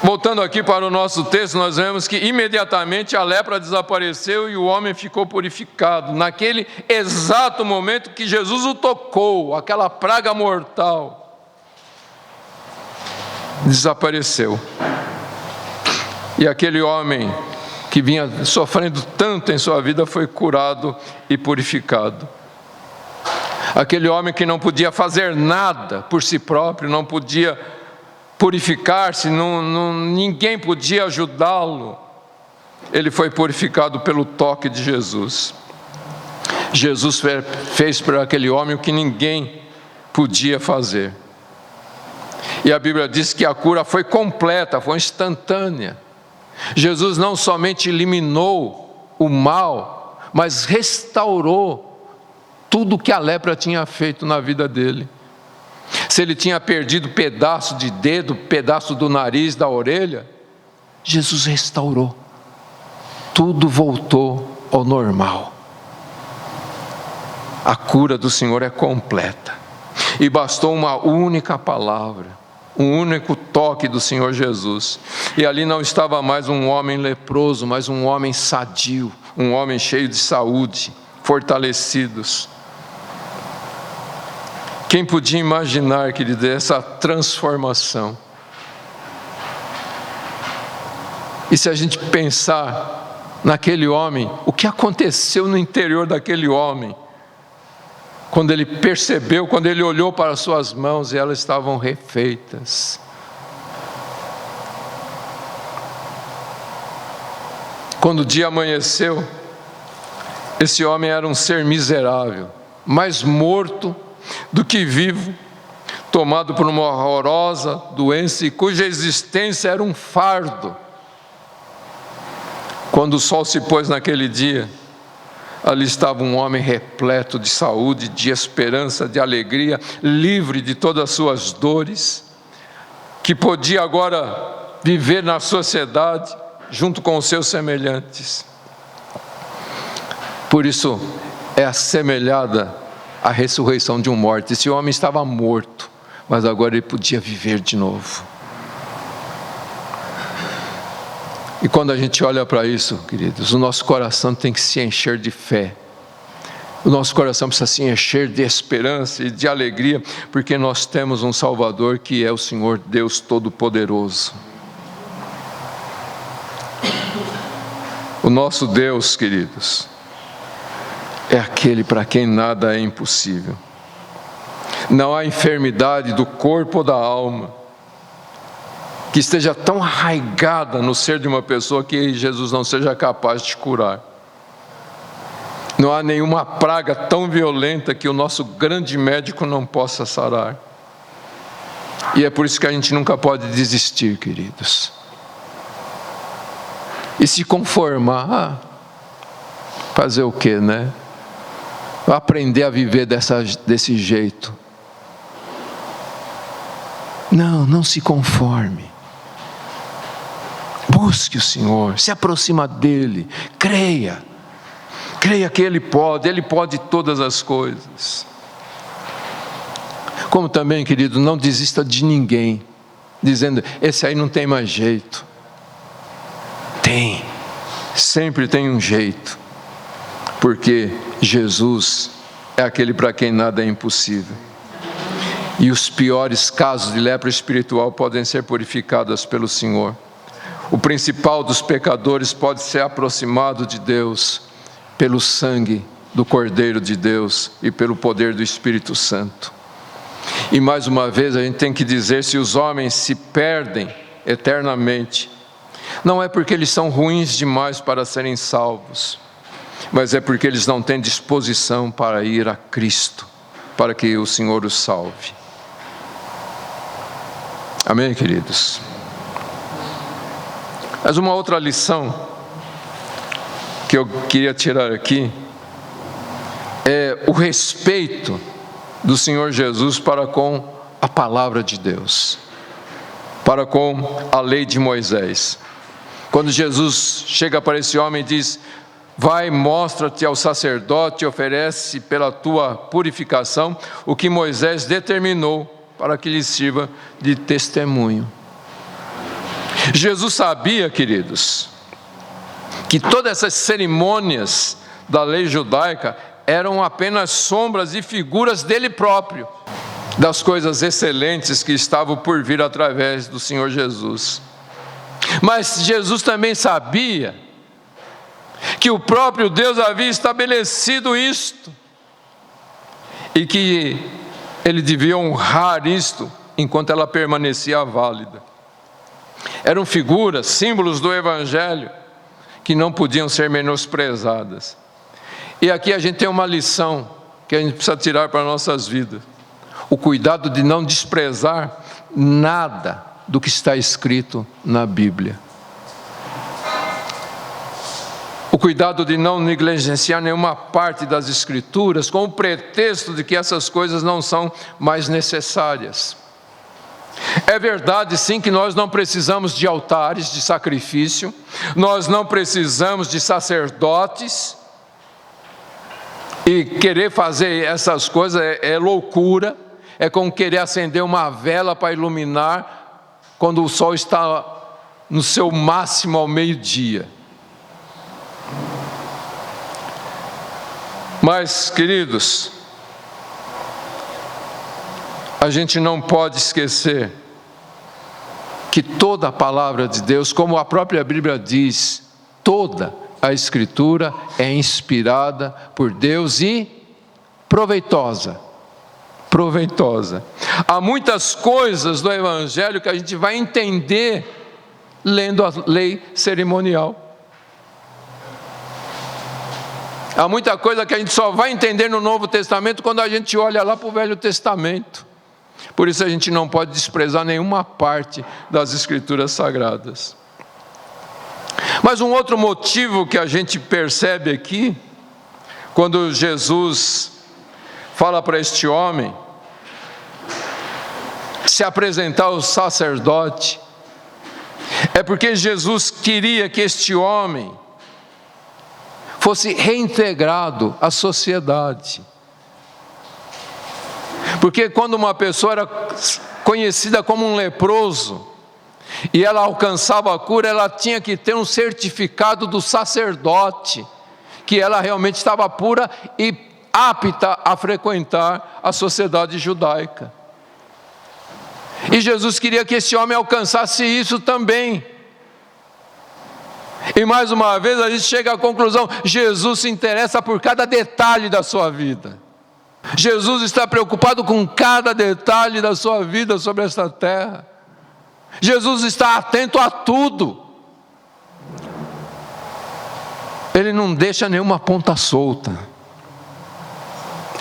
Voltando aqui para o nosso texto, nós vemos que imediatamente a lepra desapareceu e o homem ficou purificado. Naquele exato momento que Jesus o tocou, aquela praga mortal desapareceu. E aquele homem que vinha sofrendo tanto em sua vida foi curado e purificado. Aquele homem que não podia fazer nada por si próprio, não podia purificar-se, ninguém podia ajudá-lo. Ele foi purificado pelo toque de Jesus. Jesus fez para aquele homem o que ninguém podia fazer. E a Bíblia diz que a cura foi completa, foi instantânea. Jesus não somente eliminou o mal, mas restaurou tudo que a lepra tinha feito na vida dele. Se ele tinha perdido pedaço de dedo, pedaço do nariz, da orelha, Jesus restaurou. Tudo voltou ao normal. A cura do Senhor é completa. E bastou uma única palavra, um único toque do Senhor Jesus. E ali não estava mais um homem leproso, mas um homem sadio, um homem cheio de saúde, fortalecidos. Quem podia imaginar, querido, essa transformação? E se a gente pensar naquele homem, o que aconteceu no interior daquele homem? Quando ele percebeu, quando ele olhou para as suas mãos e elas estavam refeitas. Quando o dia amanheceu, esse homem era um ser miserável, mais morto do que vivo, tomado por uma horrorosa doença e cuja existência era um fardo. Quando o sol se pôs naquele dia, ali estava um homem repleto de saúde, de esperança, de alegria, livre de todas as suas dores, que podia agora viver na sociedade, junto com os seus semelhantes. Por isso, é assemelhada à ressurreição de um morto. Esse homem estava morto, mas agora ele podia viver de novo. E quando a gente olha para isso, queridos, o nosso coração tem que se encher de fé. O nosso coração precisa se encher de esperança e de alegria, porque nós temos um Salvador que é o Senhor Deus Todo-Poderoso. O nosso Deus, queridos, é aquele para quem nada é impossível. Não há enfermidade do corpo ou da alma que esteja tão arraigada no ser de uma pessoa que Jesus não seja capaz de curar. Não há nenhuma praga tão violenta que o nosso grande médico não possa sarar. E é por isso que a gente nunca pode desistir, queridos. E se conformar, fazer o quê, né? Aprender a viver desse jeito. Não se conforme. Busque o Senhor, se aproxima dEle, creia que Ele pode todas as coisas. Como também, querido, não desista de ninguém, dizendo, esse aí não tem mais jeito. Sempre tem um jeito, porque Jesus é aquele para quem nada é impossível. E os piores casos de lepra espiritual podem ser purificados pelo Senhor. O principal dos pecadores pode ser aproximado de Deus pelo sangue do Cordeiro de Deus e pelo poder do Espírito Santo. E mais uma vez a gente tem que dizer, se os homens se perdem eternamente, não é porque eles são ruins demais para serem salvos, mas é porque eles não têm disposição para ir a Cristo, para que o Senhor os salve. Amém, queridos? Mas uma outra lição que eu queria tirar aqui é o respeito do Senhor Jesus para com a palavra de Deus, para com a lei de Moisés. Quando Jesus chega para esse homem e diz, vai, mostra-te ao sacerdote e oferece pela tua purificação o que Moisés determinou para que lhe sirva de testemunho. Jesus sabia, queridos, que todas essas cerimônias da lei judaica eram apenas sombras e figuras dele próprio, das coisas excelentes que estavam por vir através do Senhor Jesus. Mas Jesus também sabia que o próprio Deus havia estabelecido isto, e que ele devia honrar isto enquanto ela permanecia válida. Eram figuras, símbolos do Evangelho, que não podiam ser menosprezadas. E aqui a gente tem uma lição que a gente precisa tirar para nossas vidas. O cuidado de não desprezar nada do que está escrito na Bíblia. O cuidado de não negligenciar nenhuma parte das Escrituras com o pretexto de que essas coisas não são mais necessárias. É verdade, sim, que nós não precisamos de altares de sacrifício, nós não precisamos de sacerdotes, e querer fazer essas coisas é loucura, é como querer acender uma vela para iluminar quando o sol está no seu máximo ao meio-dia. Mas, queridos, a gente não pode esquecer que toda a palavra de Deus, como a própria Bíblia diz, toda a Escritura é inspirada por Deus e proveitosa. Proveitosa. Há muitas coisas do Evangelho que a gente vai entender lendo a lei cerimonial. Há muita coisa que a gente só vai entender no Novo Testamento quando a gente olha lá para o Velho Testamento. Por isso a gente não pode desprezar nenhuma parte das Escrituras Sagradas. Mas um outro motivo que a gente percebe aqui, quando Jesus fala para este homem se apresentar ao sacerdote, é porque Jesus queria que este homem fosse reintegrado à sociedade. Porque quando uma pessoa era conhecida como um leproso, e ela alcançava a cura, ela tinha que ter um certificado do sacerdote, que ela realmente estava pura e apta a frequentar a sociedade judaica. E Jesus queria que esse homem alcançasse isso também. E mais uma vez a gente chega à conclusão, Jesus se interessa por cada detalhe da sua vida. Jesus está preocupado com cada detalhe da sua vida sobre esta terra. Jesus está atento a tudo. Ele não deixa nenhuma ponta solta.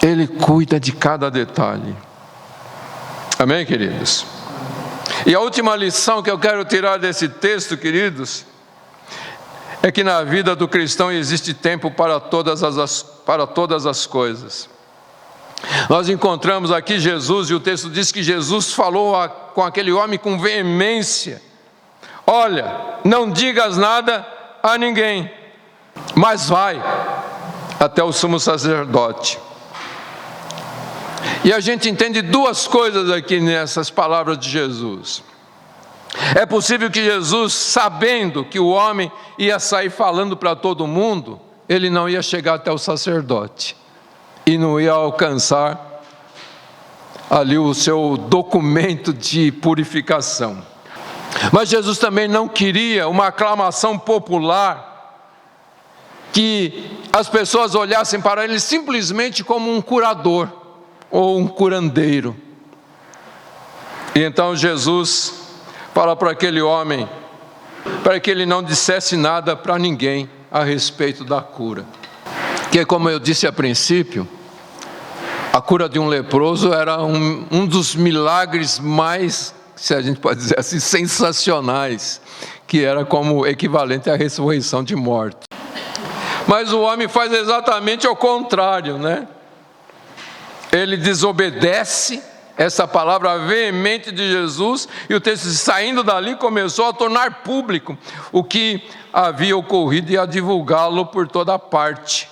Ele cuida de cada detalhe. Amém, queridos? E a última lição que eu quero tirar desse texto, queridos, é que na vida do cristão existe tempo para todas as coisas. Nós encontramos aqui Jesus, e o texto diz que Jesus falou com aquele homem com veemência: olha, não digas nada a ninguém, mas vai até o sumo sacerdote. E a gente entende duas coisas aqui nessas palavras de Jesus. É possível que Jesus, sabendo que o homem ia sair falando para todo mundo, ele não ia chegar até o sacerdote e não ia alcançar ali o seu documento de purificação. Mas Jesus também não queria uma aclamação popular, que as pessoas olhassem para ele simplesmente como um curador ou um curandeiro. E então Jesus fala para aquele homem, para que ele não dissesse nada para ninguém a respeito da cura. Que, como eu disse a princípio, a cura de um leproso era um dos milagres mais, se a gente pode dizer assim, sensacionais, que era como equivalente à ressurreição de mortos. Mas o homem faz exatamente ao contrário, né? Ele desobedece essa palavra veemente de Jesus, e o texto diz, saindo dali começou a tornar público o que havia ocorrido e a divulgá-lo por toda parte.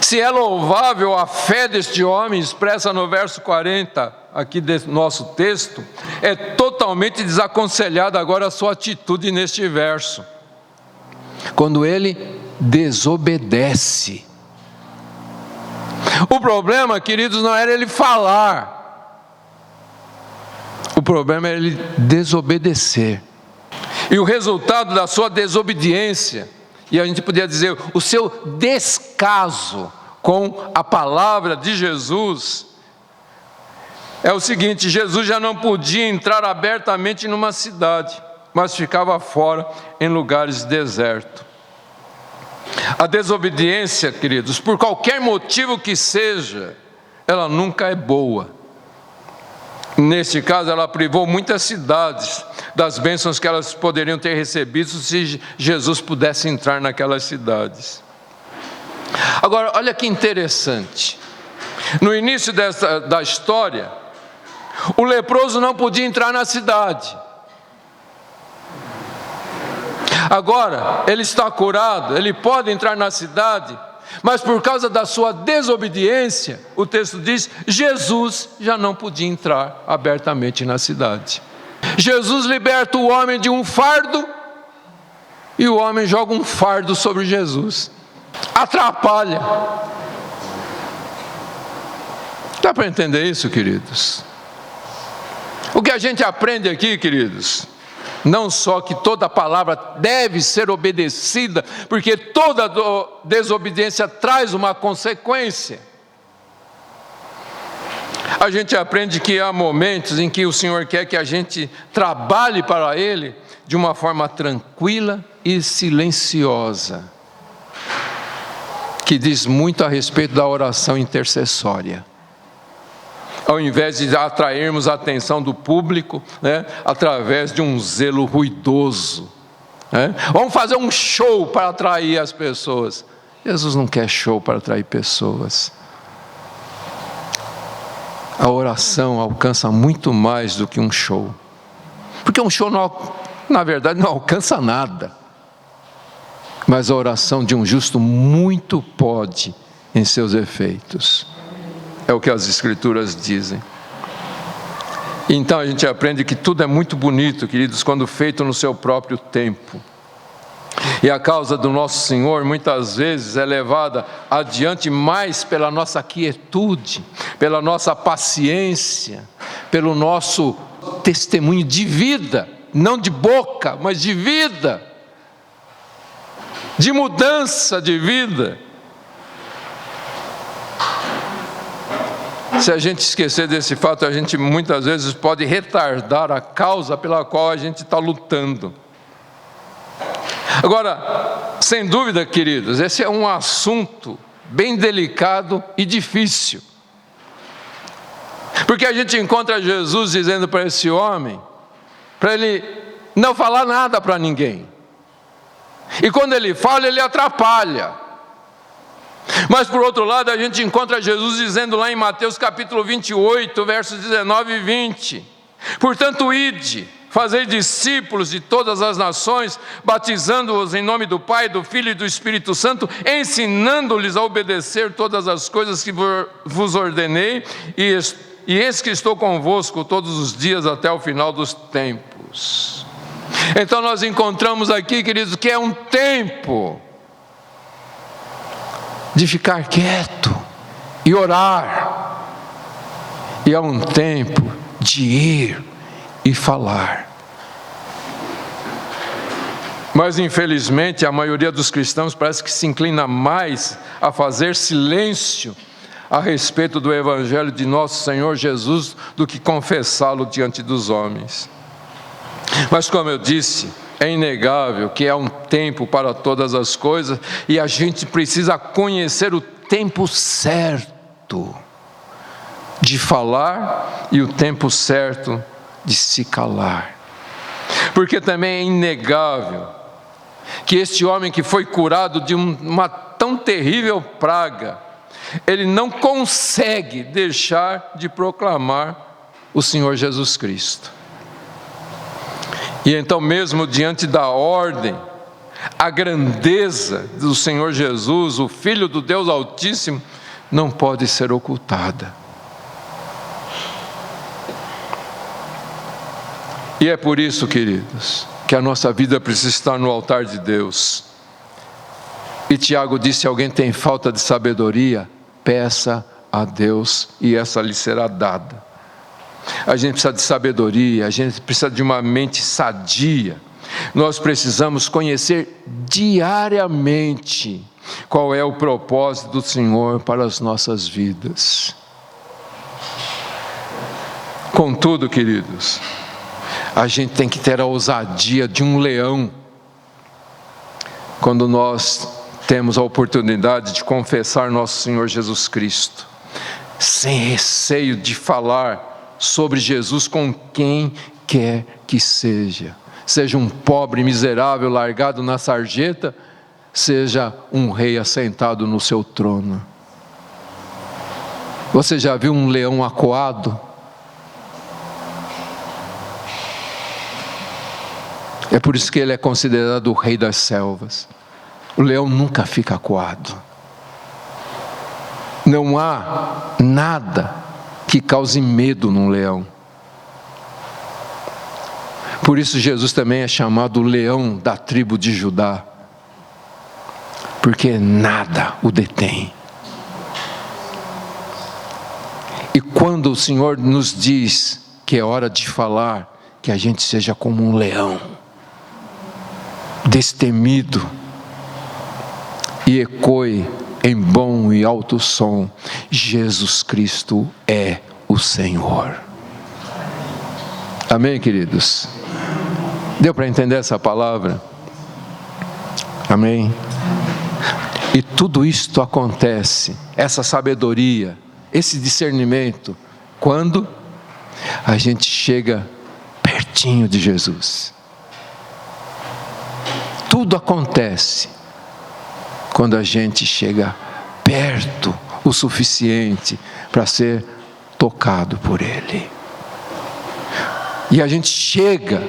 Se é louvável a fé deste homem, expressa no verso 40, aqui do nosso texto, é totalmente desaconselhada agora a sua atitude neste verso, quando ele desobedece. O problema, queridos, não era ele falar, o problema era ele desobedecer. E o resultado da sua desobediência, e a gente podia dizer, o seu descaso com a palavra de Jesus, é o seguinte: Jesus já não podia entrar abertamente numa cidade, mas ficava fora em lugares desertos. A desobediência, queridos, por qualquer motivo que seja, ela nunca é boa. Neste caso, ela privou muitas cidades das bênçãos que elas poderiam ter recebido se Jesus pudesse entrar naquelas cidades. Agora, olha que interessante. No início da história, o leproso não podia entrar na cidade. Agora, ele está curado, ele pode entrar na cidade, mas por causa da sua desobediência, o texto diz, Jesus já não podia entrar abertamente na cidade. Jesus liberta o homem de um fardo, e o homem joga um fardo sobre Jesus. Atrapalha. Dá para entender isso, queridos? O que a gente aprende aqui, queridos, não só que toda palavra deve ser obedecida, porque toda desobediência traz uma consequência. A gente aprende que há momentos em que o Senhor quer que a gente trabalhe para Ele de uma forma tranquila e silenciosa, que diz muito a respeito da oração intercessória. Ao invés de atrairmos a atenção do público, através de um zelo ruidoso. Vamos fazer um show para atrair as pessoas. Jesus não quer show para atrair pessoas. A oração alcança muito mais do que um show. Porque um show, na verdade, não alcança nada. Mas a oração de um justo muito pode em seus efeitos. É o que as Escrituras dizem. Então a gente aprende que tudo é muito bonito, queridos, quando feito no seu próprio tempo. E a causa do nosso Senhor muitas vezes é levada adiante mais pela nossa quietude, pela nossa paciência, pelo nosso testemunho de vida, não de boca, mas de vida, de mudança de vida. Se a gente esquecer desse fato, a gente muitas vezes pode retardar a causa pela qual a gente está lutando. Agora, sem dúvida, queridos, esse é um assunto bem delicado e difícil. Porque a gente encontra Jesus dizendo para esse homem, para ele não falar nada para ninguém. E quando ele fala, ele atrapalha. Mas por outro lado, a gente encontra Jesus dizendo lá em Mateus capítulo 28, versos 19 e 20: portanto, ide, fazei discípulos de todas as nações, batizando-os em nome do Pai, do Filho e do Espírito Santo, ensinando-lhes a obedecer todas as coisas que vos ordenei, e eis que estou convosco todos os dias até o final dos tempos. Então nós encontramos aqui, queridos, que é um tempo de ficar quieto e orar, e é um tempo de ir e falar. Mas infelizmente a maioria dos cristãos parece que se inclina mais a fazer silêncio a respeito do Evangelho de nosso Senhor Jesus do que confessá-lo diante dos homens. Mas como eu disse, é inegável que há um tempo para todas as coisas, e a gente precisa conhecer o tempo certo de falar e o tempo certo de se calar. Porque também é inegável que este homem que foi curado de uma tão terrível praga, ele não consegue deixar de proclamar o Senhor Jesus Cristo. E então, mesmo diante da ordem, a grandeza do Senhor Jesus, o Filho do Deus Altíssimo, não pode ser ocultada. E é por isso, queridos, que a nossa vida precisa estar no altar de Deus. E Tiago disse: se alguém tem falta de sabedoria, peça a Deus e essa lhe será dada. A gente precisa de sabedoria, a gente precisa de uma mente sadia. Nós precisamos conhecer diariamente qual é o propósito do Senhor para as nossas vidas. Contudo, queridos, a gente tem que ter a ousadia de um leão quando nós temos a oportunidade de confessar nosso Senhor Jesus Cristo, sem receio de falar sobre Jesus com quem quer que seja um pobre miserável largado na sarjeta, seja um rei assentado no seu trono. Você já viu um leão acuado? É por isso que ele é considerado o rei das selvas. O leão nunca fica acuado. Não há nada que cause medo num leão. Por isso Jesus também é chamado o leão da tribo de Judá, porque nada o detém. E quando o Senhor nos diz que é hora de falar, que a gente seja como um leão, destemido, e ecoe em bom e alto som: Jesus Cristo é o Senhor. Amém, queridos? Deu para entender essa palavra? Amém? E tudo isto acontece, essa sabedoria, esse discernimento, quando a gente chega pertinho de Jesus. Tudo acontece quando a gente chega perto o suficiente para ser tocado por Ele. E a gente chega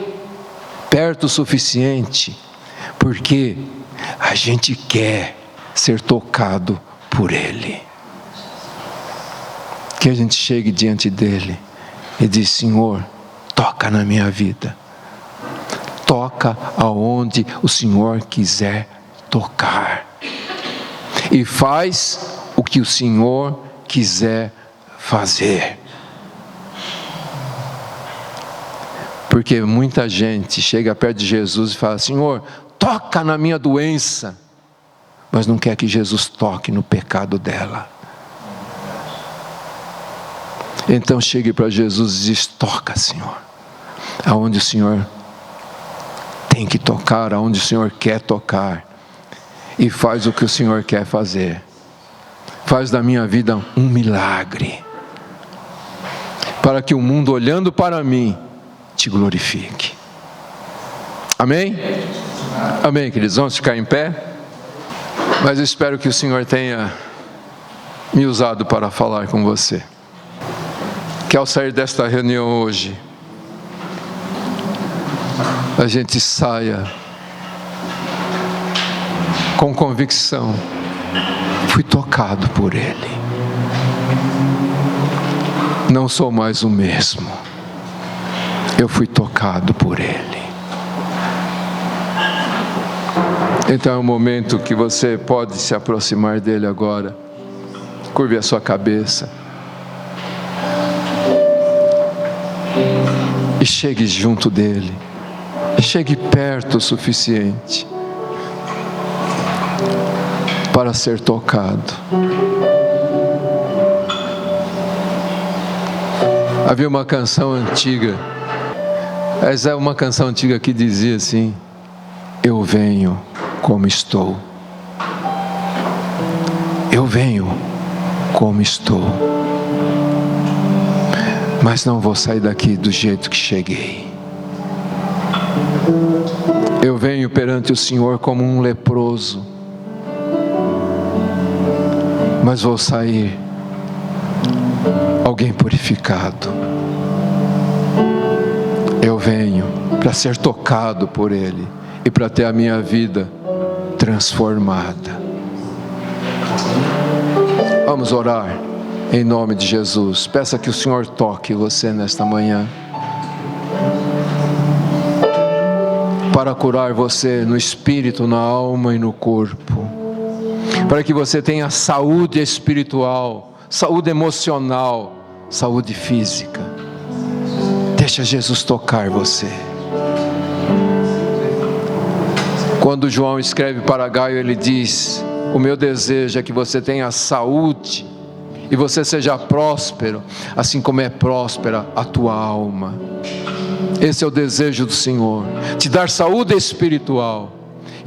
perto o suficiente porque a gente quer ser tocado por Ele. Que a gente chegue diante dEle e diz: Senhor, toca na minha vida. Toca aonde o Senhor quiser tocar. E faz o que o Senhor quiser fazer. Porque muita gente chega perto de Jesus e fala: Senhor, toca na minha doença. Mas não quer que Jesus toque no pecado dela. Então chegue para Jesus e diz: toca, Senhor, aonde o Senhor tem que tocar, aonde o Senhor quer tocar, e faz o que o Senhor quer fazer. Faz da minha vida um milagre, para que o mundo, olhando para mim, te glorifique. Amém? Amém, queridos. Vamos ficar em pé? Mas eu espero que o Senhor tenha me usado para falar com você. Que ao sair desta reunião hoje, a gente saia com convicção: fui tocado por Ele. Não sou mais o mesmo. Eu fui tocado por Ele. Então é um momento que você pode se aproximar dEle agora. Curve a sua cabeça. E chegue junto dEle. Chegue perto o suficiente para ser tocado. Havia uma canção antiga, essa é uma canção antiga que dizia assim: eu venho como estou. Eu venho como estou. Mas não vou sair daqui do jeito que cheguei. Eu venho perante o Senhor como um leproso, mas vou sair alguém purificado. Eu venho para ser tocado por Ele e para ter a minha vida transformada. Vamos orar em nome de Jesus. Peça que o Senhor toque você nesta manhã, para curar você no espírito, na alma e no corpo, para que você tenha saúde espiritual, saúde emocional, saúde física. Deixa Jesus tocar você. Quando João escreve para Gaio, ele diz: o meu desejo é que você tenha saúde e você seja próspero, assim como é próspera a tua alma. Esse é o desejo do Senhor, te dar saúde espiritual,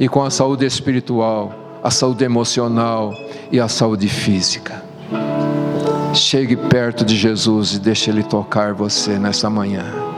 e com a saúde espiritual, a saúde emocional e a saúde física. Chegue perto de Jesus e deixe Ele tocar você nessa manhã.